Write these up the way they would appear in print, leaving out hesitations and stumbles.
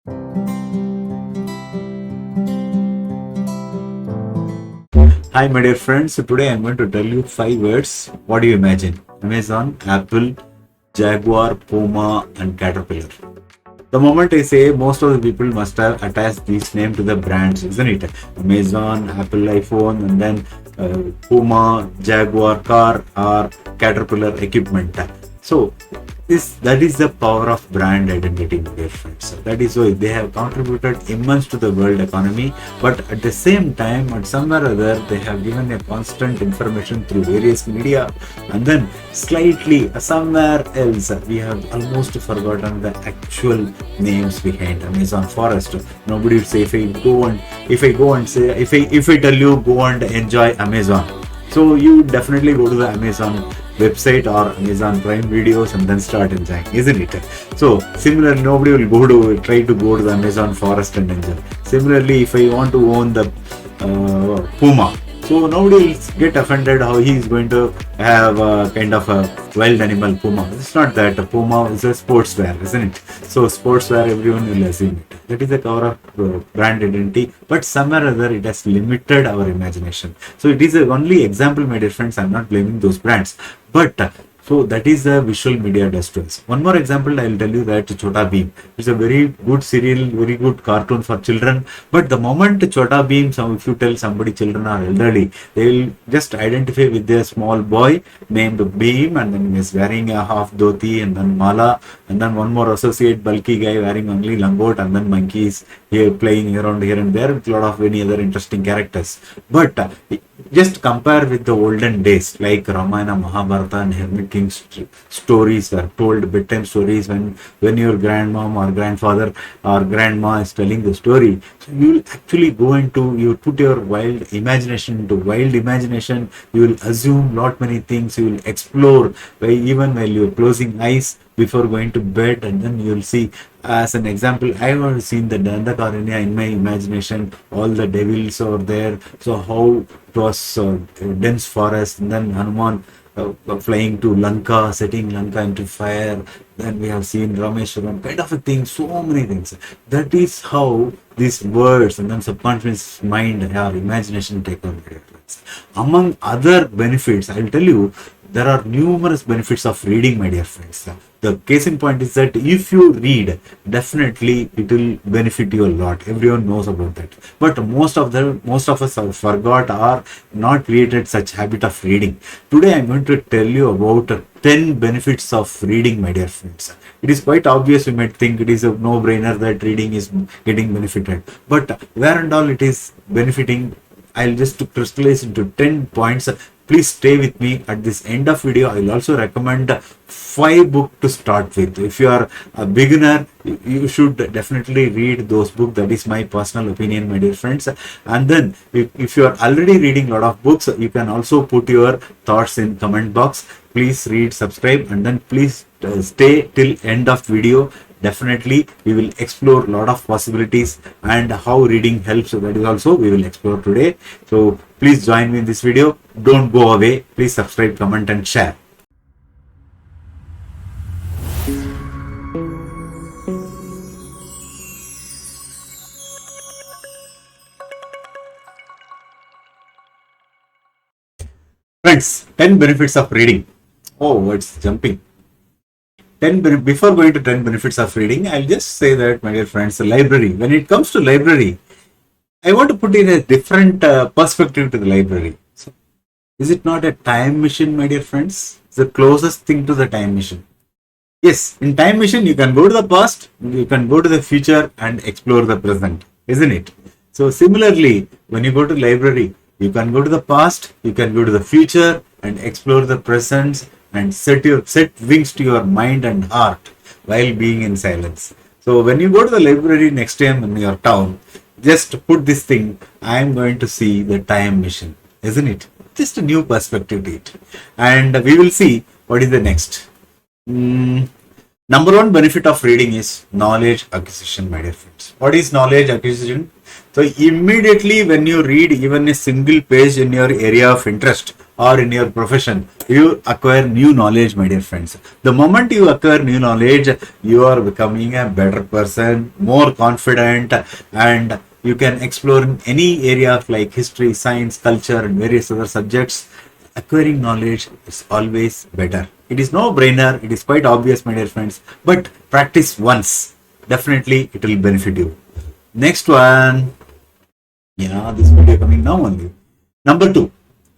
Hi, my dear friends. So today I'm going to tell you 5 words. What do you imagine? Amazon, Apple, Jaguar, Puma, and Caterpillar. The moment I say, most of the people must have attached these names to the brands, isn't it? Amazon, Apple iPhone, and then Puma, Jaguar car, or Caterpillar equipment. So that is the power of brand identity, my dear friends. That is why they have contributed immense to the world economy, but at the same time, at somewhere or other, they have given a constant information through various media, and then slightly somewhere else we have almost forgotten the actual names behind Amazon forest. Nobody would say if I tell you go and enjoy Amazon, so you definitely go to the Amazon website or Amazon Prime videos and then start enjoying, isn't it? So similarly, nobody will try to go to the Amazon forest and enjoy. Similarly, if I want to own the Puma, so nobody will get offended how he is going to have a kind of a wild animal Puma. It's not that. A Puma is a sportswear, isn't it? So sportswear, everyone will assume it. That is the cover of brand identity, but somewhere or other it has limited our imagination. So it is the only example, my dear friends. I'm not blaming those brands, but so that is the visual media does to us. One more example, I'll tell you that Chota Beam. It's a very good serial, very good cartoon for children. But the moment Chota Beam, if you tell somebody children are elderly, they will just identify with a small boy named Beam, and then he is wearing a half dhoti and then mala, and then one more associate bulky guy wearing only langot, and then monkeys here playing around here and there with a lot of any other interesting characters. But just compare with the olden days like Ramayana, Mahabharata, and Hermit King's stories were told, bedtime stories, when your grandmom or grandfather or grandma is telling the story. So you will actually you put your wild imagination, you will assume lot many things, you will explore even while you're closing eyes before going to bed, and then you'll see. As an example, I have seen the Dandakaranya in my imagination. All the devils are there. So how it was dense forest, and then Hanuman flying to Lanka, setting Lanka into fire. Then we have seen Rameshwaram, kind of a thing. So many things. That is how these words and then subconscious mind, our imagination take on. Among other benefits, I will tell you, there are numerous benefits of reading, my dear friends. The case in point is that if you read, definitely it will benefit you a lot. Everyone knows about that. But most of us have forgot or not created such habit of reading. Today I am going to tell you about 10 benefits of reading, my dear friends. It is quite obvious. You might think it is a no-brainer that reading is getting benefited. But where and all it is benefiting, I'll just crystallize into 10 points. Please stay with me. At this end of video, I will also recommend 5 books to start with. If you are a beginner, you should definitely read those books. That is my personal opinion, my dear friends. And then if you are already reading a lot of books, you can also put your thoughts in comment box. Please read, subscribe, and then please stay till end of video. Definitely we will explore a lot of possibilities and how reading helps. So that is also we will explore today. So please join me in this video. Don't go away. Please subscribe, comment, and share. Friends, 10 benefits of reading. Oh, it's jumping. Before going to 10 benefits of reading, I'll just say that, my dear friends, the library. When it comes to library, I want to put in a different perspective to the library. So, is it not a time machine, my dear friends? It's the closest thing to the time machine. Yes, in time machine, you can go to the past, you can go to the future and explore the present, isn't it? So similarly, when you go to library, you can go to the past, you can go to the future and explore the present and set wings to your mind and heart while being in silence. So when you go to the library next time in your town, just put this thing, I am going to see the time machine, isn't it? Just a new perspective to it. And we will see what is the next. Number one benefit of reading is knowledge acquisition, my dear friends. What is knowledge acquisition? So immediately when you read even a single page in your area of interest, or in your profession, you acquire new knowledge, my dear friends. The moment you acquire new knowledge, you are becoming a better person, more confident, and you can explore in any area of like history, science, culture, and various other subjects. Acquiring knowledge is always better. It is no brainer, it is quite obvious, my dear friends, but practice once. Definitely, it will benefit you. Next one. Yeah, this video coming now only. Number two,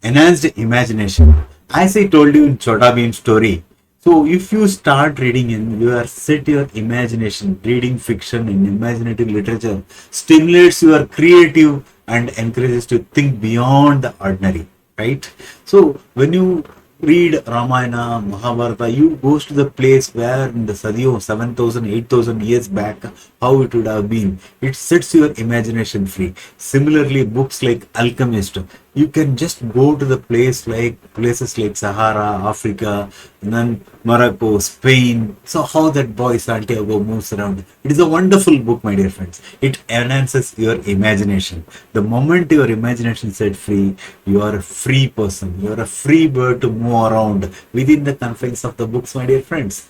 enhanced imagination. As I told you in Chota Beam story, so if you start reading in, you are set your imagination. Reading fiction and imaginative literature stimulates your creative and encourages to think beyond the ordinary. Right? So when you read Ramayana, Mahabharata, you goes to the place where in the Sadiyo 7,000, 8,000 years back, how it would have been. It sets your imagination free. Similarly, books like Alchemist, you can just go to the places like Sahara, Africa, and then Morocco, Spain. So how that boy Santiago moves around. It is a wonderful book, my dear friends. It enhances your imagination. The moment your imagination is set free, you are a free person. You are a free bird to move around within the confines of the books, my dear friends.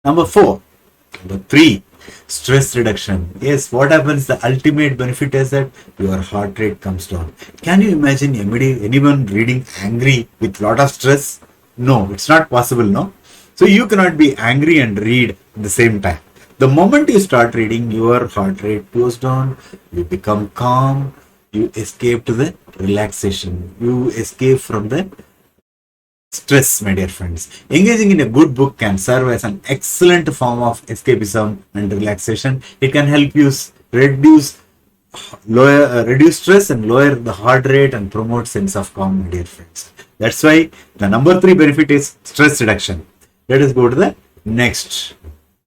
Number four. Number three, stress reduction. Yes, what happens? The ultimate benefit is that your heart rate comes down. Can you imagine anyone reading angry with lot of stress? No, it's not possible, no? So you cannot be angry and read at the same time. The moment you start reading, your heart rate goes down, you become calm, you escape to the relaxation, you escape from the stress, my dear friends. Engaging in a good book can serve as an excellent form of escapism and relaxation. It can help you reduce stress and lower the heart rate and promote sense of calm, my dear friends. That's why the number three benefit is stress reduction. Let us go to the next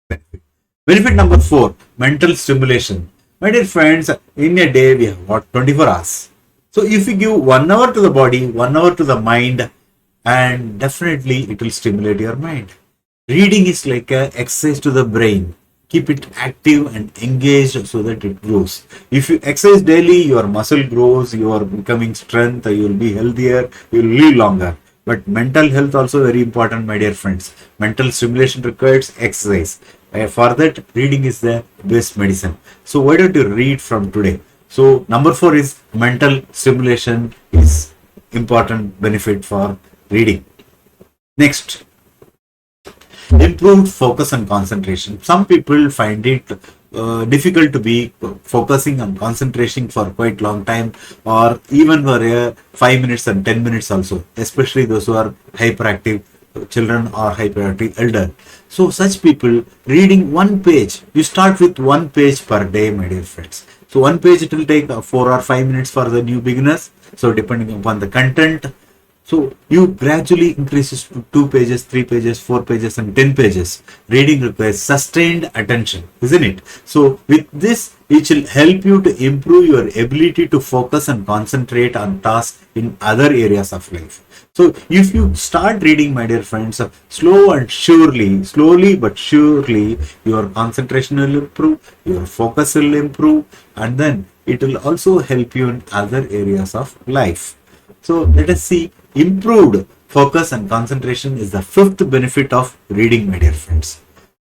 benefit. Benefit number four, mental stimulation. My dear friends, in a day we have what 24 hours. So if you give 1 hour to the body, 1 hour to the mind, and definitely it will stimulate your mind. Reading is like a exercise to the brain. Keep it active and engaged so that it grows. If you exercise daily, your muscle grows, you are becoming strength, you will be healthier, you will live longer. But mental health also very important, my dear friends. Mental stimulation requires exercise. For that, reading is the best medicine. So why don't you read from today? So number four is mental stimulation is important benefit for reading. Next, improved focus and concentration. Some people find it difficult to be focusing on concentration for quite long time, or even for 5 minutes and 10 minutes also, especially those who are hyperactive children or hyperactive elder. So such people reading one page, you start with one page per day, my dear friends. So one page it will take 4 or 5 minutes for the new beginners. So depending upon the content, so you gradually increases to 2 pages, 3 pages, 4 pages and 10 pages. Reading requires sustained attention, isn't it? So with this, it will help you to improve your ability to focus and concentrate on tasks in other areas of life. So if you start reading, my dear friends, slowly but surely, your concentration will improve, your focus will improve, and then it will also help you in other areas of life. So let us see, improved focus and concentration is the fifth benefit of reading, my dear friends.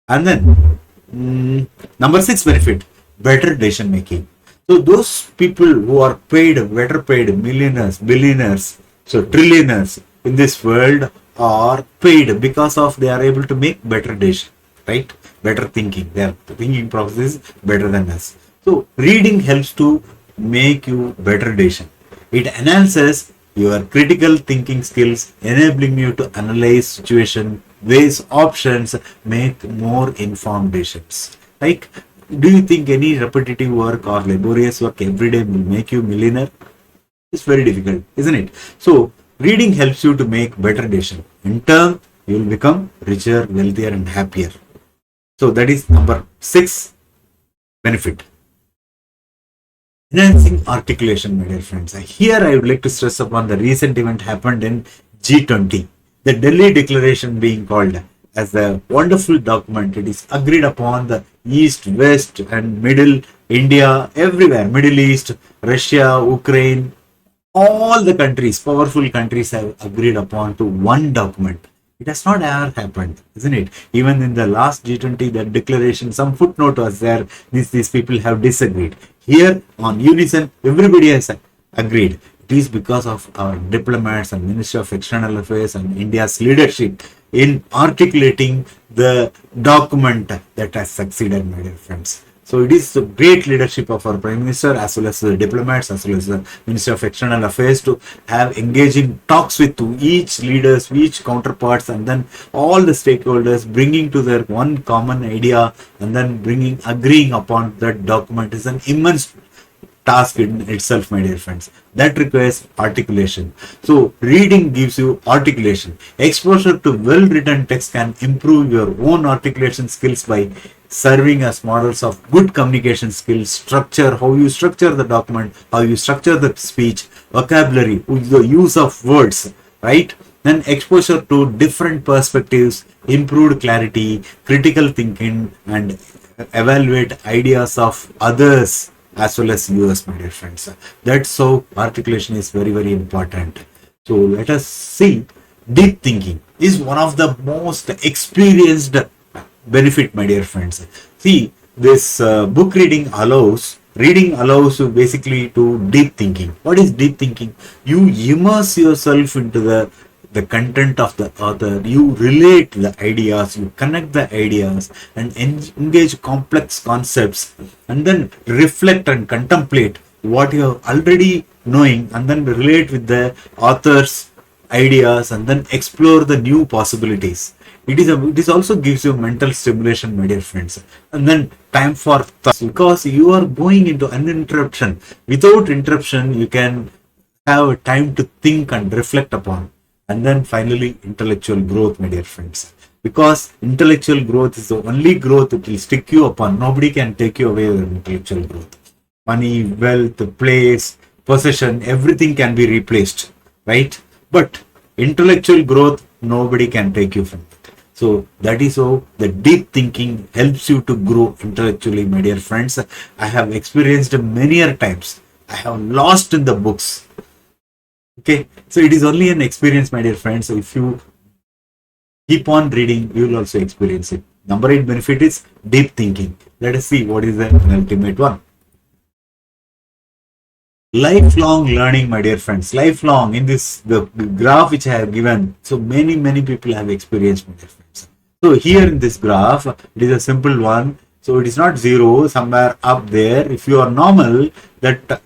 And then number six benefit, better decision making. So those people who are better paid, millionaires, billionaires, so trillionaires in this world are paid because of they are able to make better decision, right? Better thinking. Their thinking process is better than us. So reading helps to make you better decision. It enhances your critical thinking skills, enabling you to analyze situation, weighs options, make more informed decisions. Like, do you think any repetitive work or laborious work every day will make you millionaire? It's very difficult, isn't it? So reading helps you to make better decisions. In turn, you will become richer, wealthier, and happier. So that is number six benefit. Enhancing articulation, my dear friends. Here I would like to stress upon the recent event happened in G20. The Delhi Declaration being called as a wonderful document. It is agreed upon the East, West and Middle, India, everywhere, Middle East, Russia, Ukraine, All the countries, powerful countries, have agreed upon to one document. It has not ever happened, isn't it? Even in the last G20, that declaration, some footnote was there. These people have disagreed. Here, on unison, everybody has agreed. It is because of our diplomats and Ministry of External Affairs and India's leadership in articulating the document that has succeeded, my dear friends. So it is the great leadership of our Prime Minister as well as the diplomats as well as the Minister of External Affairs to have engaging talks with each leaders, each counterparts, and then all the stakeholders bringing to their one common idea and then agreeing upon that document is an immense task in itself, my dear friends. That requires articulation. So reading gives you articulation. Exposure to well written text can improve your own articulation skills by serving as models of good communication skills, structure, how you structure the document, how you structure the speech, vocabulary, the use of words, right? Then exposure to different perspectives, improved clarity, critical thinking, and evaluate ideas of others as well as yours, my dear friends. That's how articulation is very, very important. So let us see. Deep thinking is one of the most experienced benefit, my dear friends. See, this book reading allows you basically to deep thinking. What is deep thinking? You immerse yourself into the content of the author, you relate the ideas, you connect the ideas and engage complex concepts and then reflect and contemplate what you are already knowing and then relate with the author's ideas and then explore the new possibilities. It is also gives you mental stimulation, my dear friends. And then time for thoughts, because you are going into uninterruption. Without interruption, you can have time to think and reflect upon. And then finally, intellectual growth, my dear friends. Because intellectual growth is the only growth that will stick you upon. Nobody can take you away with intellectual growth. Money, wealth, place, possession, everything can be replaced, right? But intellectual growth, nobody can take you from it. So that is how the deep thinking helps you to grow intellectually, my dear friends. I have experienced many times. I have lost in the books. Okay, so it is only an experience, my dear friends. So if you keep on reading, you will also experience it. Number 8 benefit is deep thinking. Let us see what is the ultimate one. Lifelong learning, my dear friends. Lifelong, in this the graph which I have given, so many people have experienced, my dear friends. So here in this graph, it is a simple one. So it is not zero, somewhere up there. If you are normal, that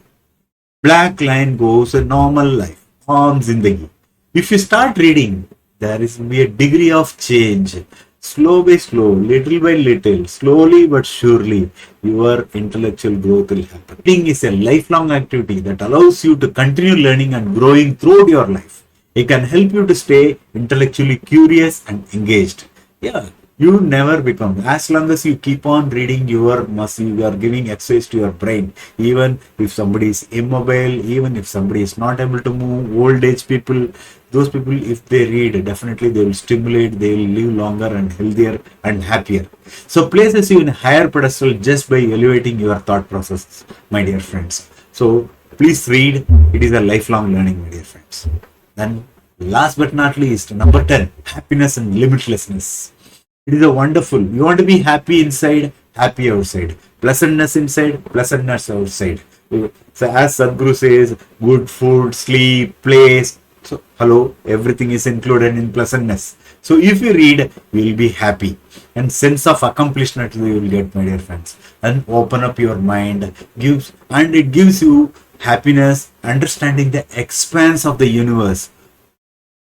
black line goes a normal life, arms in the. If you start reading, there is be a degree of change. Slow by slow, little by little, slowly but surely, your intellectual growth will happen. Reading is a lifelong activity that allows you to continue learning and growing throughout your life. It can help you to stay intellectually curious and engaged. Yeah, you never become. As long as you keep on reading, you are giving exercise to your brain. Even if somebody is immobile, even if somebody is not able to move, old age people, those people, if they read, definitely they will stimulate, they will live longer and healthier and happier. So places you in a higher pedestal just by elevating your thought process, my dear friends. So please read. It is a lifelong learning, my dear friends. Then last but not least, number 10, happiness and limitlessness. It is a wonderful. You want to be happy inside, happy outside. Pleasantness inside, pleasantness outside. So as Sadhguru says, good food, sleep, place. So hello, everything is included in pleasantness. So if you read, you will be happy. And sense of accomplishment you will get, my dear friends. And open up your mind. It gives you happiness, understanding the expanse of the universe.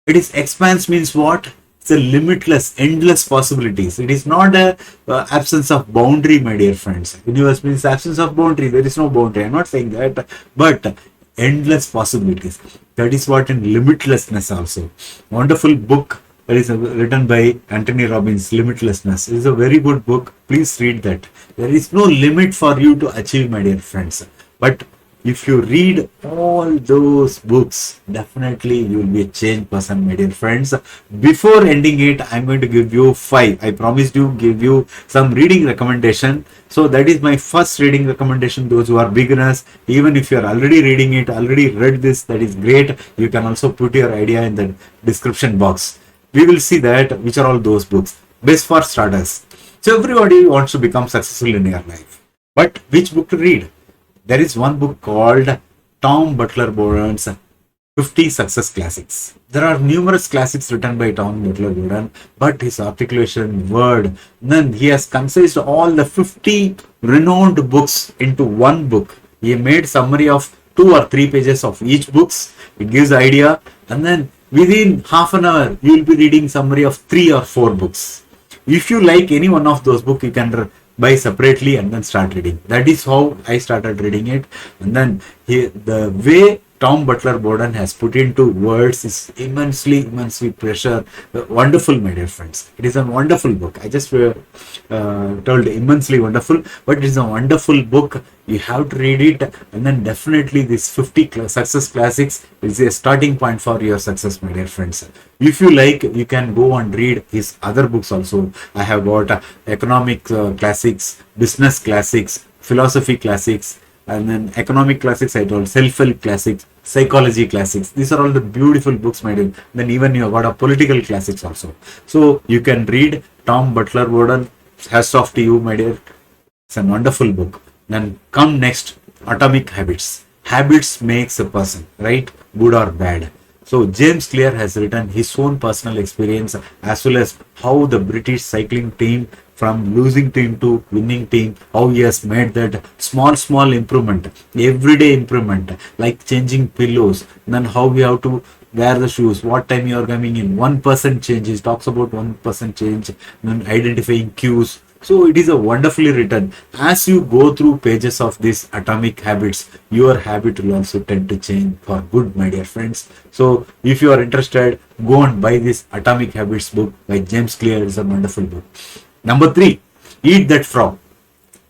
It is expanse means what? It's a limitless, endless possibilities. It is not a absence of boundary, my dear friends. Universe means absence of boundary. There is no boundary. I'm not saying that, but endless possibilities. That is what in limitlessness also. Wonderful book that is written by Anthony Robbins, Limitlessness. It is a very good book. Please read that. There is no limit for you to achieve, my dear friends. But If you read all those books, definitely you will be a changed person, my dear friends. Before ending it, I'm going to give you five. I promised you give you some reading recommendation. So that is my first reading recommendation. Those who are beginners, even if you are already reading it, already read this, that is great. You can also put your idea in the description box. We will see that which are all those books. Best for starters. So everybody wants to become successful in their life. But which book to read? There is one book called Tom Butler Bowen's 50 Success Classics. There are numerous classics written by Tom Butler Bowen, but his articulation, word, then he has concised all the 50 renowned books into one book. He made summary of 2 or 3 pages of each books. It gives idea, and then within half an hour you will be reading summary of 3 or 4 books. If you like any one of those books, you can buy separately and then start reading. That is how I started reading it. And then the way Tom Butler Bowden has put into words is immensely pressure. Wonderful, my dear friends. It is a wonderful book. I just told immensely wonderful, but it is a wonderful book. You have to read it, and then definitely this 50 success classics is a starting point for your success, my dear friends. If you like, you can go and read his other books also. I have got economic classics, business classics, philosophy classics, and then economic classics. I told self-help classics, psychology classics. These are all the beautiful books, my dear. Then even you have got a political classics also. So you can read Tom Butler Bowden. Hats off to you, my dear. It's a wonderful book. Then come next, Atomic Habits. Habits makes a person, right? Good or bad. So James Clear has written his own personal experience, as well as how the British cycling team, from losing team to winning team, how he has made that small improvement, everyday improvement, like changing pillows, then how we have to wear the shoes, what time you are coming in, 1% change. He talks about 1% change, then identifying cues. So it is a wonderfully written. As you go through pages of these atomic habits, your habit will also tend to change for good, my dear friends. So if you are interested, go and buy this Atomic Habits book by James Clear. It's a wonderful book. Number 3, Eat That Frog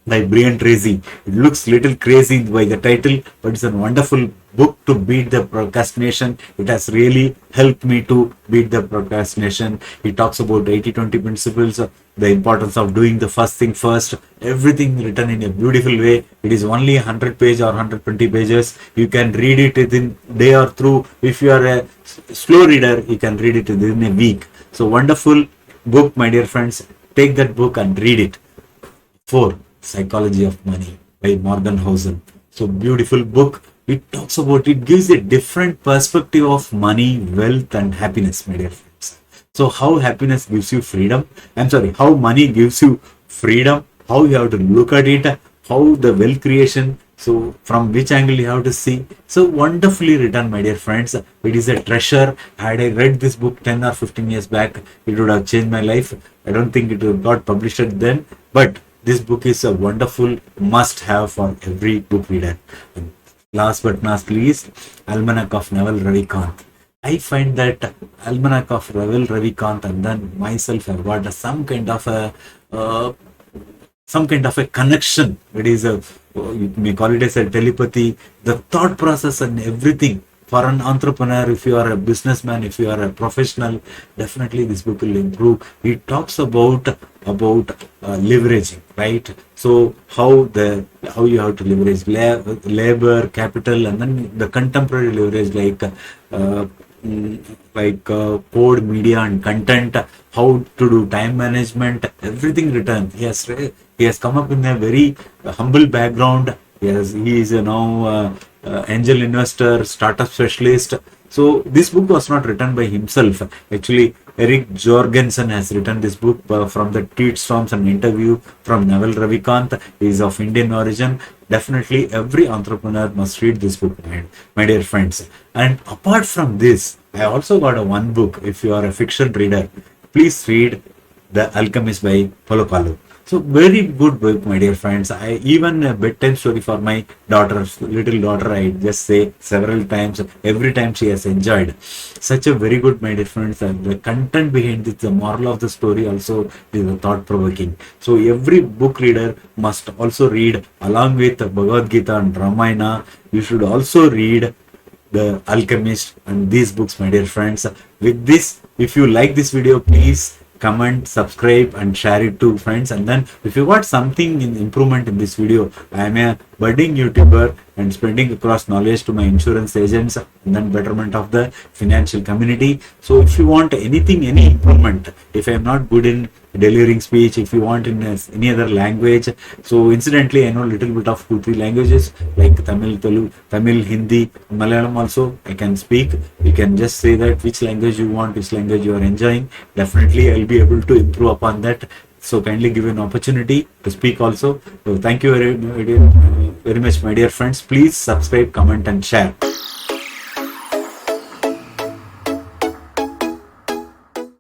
by Brian Tracy. It looks little crazy by the title, but it's a wonderful book to beat the procrastination. It has really helped me to beat the procrastination. It talks about 80-20 principles, the importance of doing the first thing first, everything written in a beautiful way. It is only 100 pages or 120 pages. You can read it within day or through. If you are a slow reader, you can read it within a week. So wonderful book, my dear friends. Take that book and read it. 4, Psychology of Money by Morgan Housel. So beautiful book. It talks about, it gives a different perspective of money, wealth, and happiness, my dear friends. So how happiness gives you freedom. How money gives you freedom, how you have to look at it, how the wealth creation, so from which angle you have to see. So wonderfully written, my dear friends. It is a treasure. Had I read this book 10 or 15 years back, it would have changed my life. I don't think it would have got published then, but this book is a wonderful must-have for every book reader. And last but not least, Almanac of Naval Ravikant. I find that Almanac of Naval Ravikant and then myself have got some kind of a connection. It is a, you may call it as a telepathy, the thought process and everything. For an entrepreneur, if you are a businessman, if you are a professional, definitely this book will improve. It talks about leveraging, right? So how you have to leverage labor, capital, and then the contemporary leverage code, media, and content. How to do time management, everything written. He has come up in a very humble background. He is now angel investor, startup specialist. So this book was not written by himself. Actually, Eric Jorgensen has written this book from the tweet storms and interview from Naval Ravikant. He is of Indian origin. Definitely every entrepreneur must read this book, my dear friends. And apart from this, I also got one book. If you are a fiction reader, please read The Alchemist by Paulo Coelho. So very good book, my dear friends. I even a bedtime story for my daughter, little daughter. I just say several times. Every time she has enjoyed. Such a very good, my dear friends. And the content behind it, the moral of the story also is thought provoking. So every book reader must also read along with Bhagavad Gita and Ramayana. You should also read The Alchemist and these books, my dear friends. With this, if you like this video, please comment, subscribe, and share it to friends. And then, if you got something in improvement in this video, I am a budding YouTuber and spreading across knowledge to my insurance agents and then betterment of the financial community. So, if you want anything, any improvement, if I am not good in delivering speech, if you want in any other language, so incidentally I know a little bit of 2 3 languages like Tamil, Hindi, Malayalam also I can speak. You can just say that which language you want, which language you are enjoying. Definitely I'll be able to improve upon that. So kindly give an opportunity to speak also. So thank you very much, my dear friends. Please subscribe, comment, and share.